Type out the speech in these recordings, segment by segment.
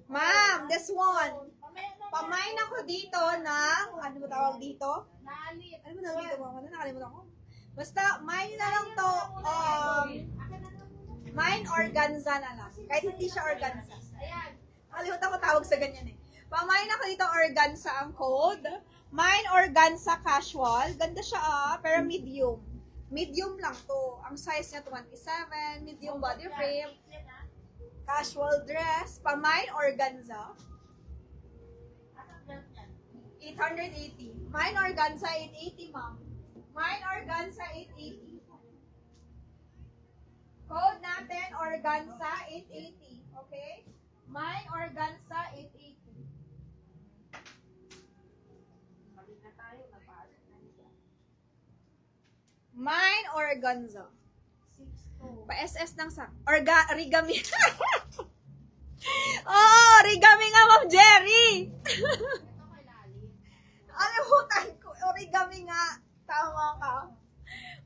Ma'am, this one. Pamain ako dito ng, ano ba tawag dito? Ano ba tawag dito, mama? Nakalimutan ko. Basta, mine na lang to, mine organza na lang. Kahit hindi siya organza. Nakalimutan ko tawag sa ganyan eh. Pamain ako dito organza ang code. Mine organza casual. Ganda siya pero medium. Medium lang to. Ang size niya 27, medium body frame. Casual dress. Pamain organza. 880. Mine organza 880, ma'am. Mine organza 880. Code natin organza 880. Okay? Mine organza 880. Mine organza. Pa-SS ng sa origami. Oh, origami nga, Ma'am Jerry. Alimutan ko, origami nga. Tama ka.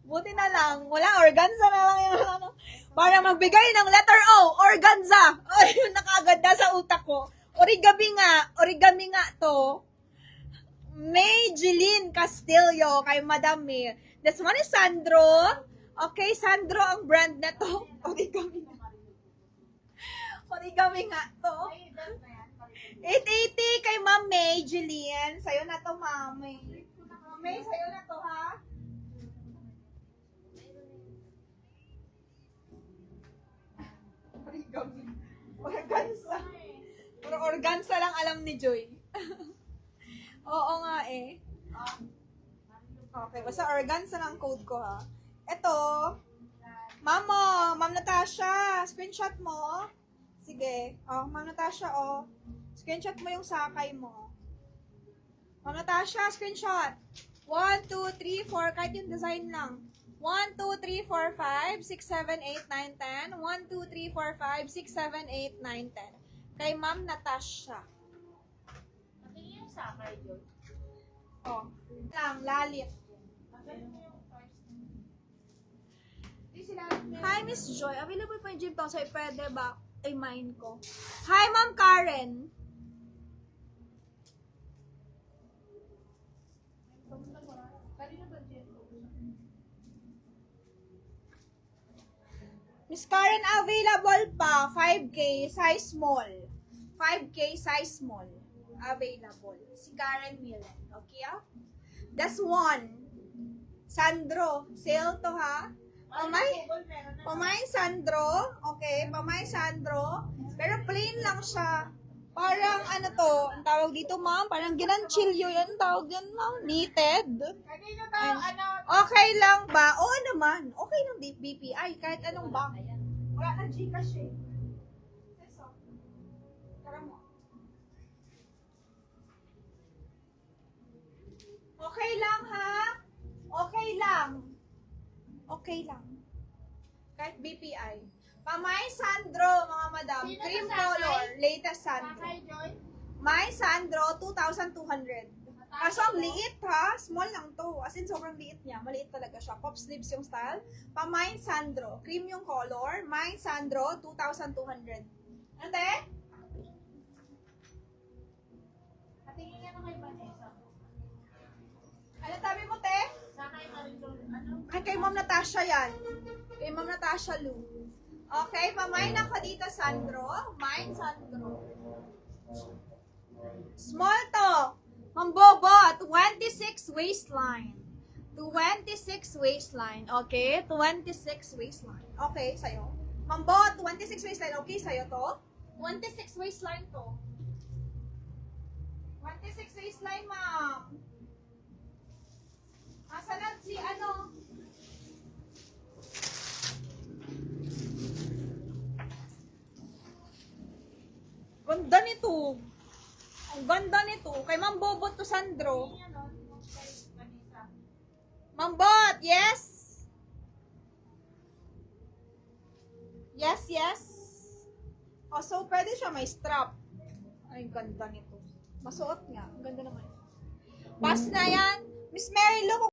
Buti na lang, wala, organza na lang yung ano. Para magbigay ng letter O, organza. Ay, yun nakagad na sa utak ko. Origami nga to. May Jeline Castillo kay Madam May. This one is Sandro. Okay, Sandro ang brand na to. Origami nga. Origami nga to. 880 kay Ma'am May Jeline. Sa'yo na to, Ma'am May. May, sa'yo na to, ha? Origami. Organza. Pero organza lang alam ni Joy. Oo nga eh. Okay, basta organza lang code ko, ha? Ito. Ma'am Natasha, screenshot mo. Sige. Oh, Ma'am Natasha, oh. Screenshot mo yung sakay mo. Ma'am Natasha, screenshot. 1, 2, 3, 4. Kahit yung design lang. 1, 2, 3, 4, 5, 6, 7, 8, 9, 10. 1, 2, 3, 4, 5, 6, 7, 8, 9, 10. Kay Ma'am Natasha. Natingin yung sakay, Joy. Oh. Lang, lalit. Hi, Miss Joy. Available po yung gym town sa'yo. Pwede ba? Ay, mine ko. Hi, Ma'am Karen. Miss Karen, available pa. 5K, size small. 5K, size small. Available. Si Karen Millen. Okay, ah? That's one. Sandro, sale to, ha? Pamain Sandro. Okay, pamain Sandro. Pero plain lang siya. Parang ano to, ang tawag dito, ma'am? Parang ginanchilyo yan, tawag yan, ma'am. Knitted. Okay lang ba? Oo naman. Okay ng BPI, kahit anong bank. Wala na Gcash eh. Tara mo. Okay lang, ha? Okay lang. Okay lang. Kahit BPI. Pamay Sandro, mga madam. Sino Cream sa color. sakay? Latest Sandro. Sakay, Joy. May Sandro, 2,200. Kaso ang liit, ha? Small lang to. As in, sobrang liit niya. Maliit talaga siya. Pop sleeves yung style. Pamay Sandro. Cream yung color. May Sandro, 2,200. Ante? Natingin nga na kay Vanessa. Ano tabi mo, te? Sakay na rin, Joy. Ano? Ay, kay Ma'am Natasha yan. Kay Ma'am Natasha Lu. Okay, pamain ako dito, Sandro. Mine, Sandro. Small to. Mambobo, 26 waistline. 26 waistline. Okay, 26 waistline. Okay, sa'yo. Mambo, 26 waistline. Okay, sa'yo to? 26 waistline to. 26 waistline, ma'am. Asa na si ano? Ganda nito. Ang ganda nito. Kay Ma'am Bobot to Sandro. Natingin ano, kay Vanessa. Ma'am Bot, yes? Yes, yes. Oh, so pwede siya may strap. Ay, ganda nito. Masuot nga. Ang ganda naman. Pass na yan. Miss Mary, look.